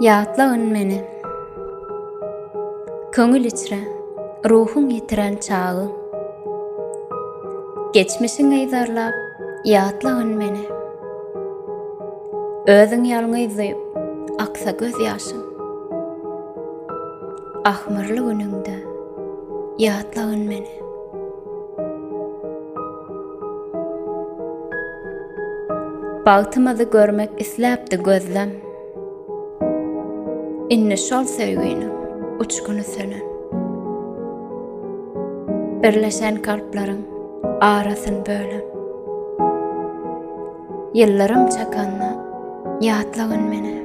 Ýatlagyn meni. Köňül içre, ruhun ýitiren çagy. Geçmişiň eýdarlap, ýatlagyn meni. Özüň ýalňyzyp, aksa göz ýaşyň. Ahmyrly günüňde, ýatlagyn meni. Bagtymyzy görmek isläpdi gözlem. Inni şol sevgini, uçkuny sönen. Birleşen kalplaryň arasyn bölem. Ýyllarym çakanna, ýatlagyn meni.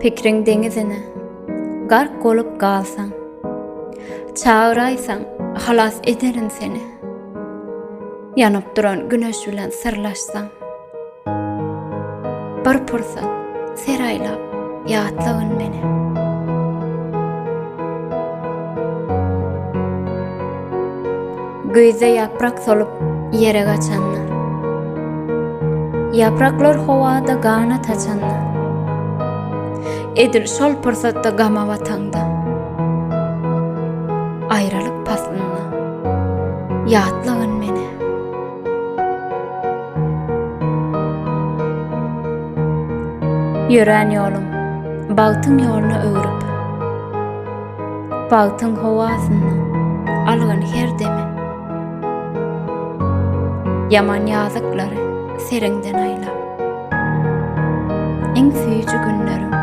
Pikriň deňizine gark bolup galsaň, çağıraýsaň halas ederin seni. Ýanyp duran güneş bilen sırlaşsaň, bir pursat seraýlap ýatlagyn meni. Göýde ýaprak solup ýere gaçanlar, ýapraklar howada ganat açanlar. Edil şol pursatda gama watanda, aýralyk paslyna ýatlagyn meni. Ýören ýolum, bagtyň ýoluna öwrüp, bagtyň howasyny algyn her demi. Yaman ýazyklary seriňden aýlap, iň süýjü günlerim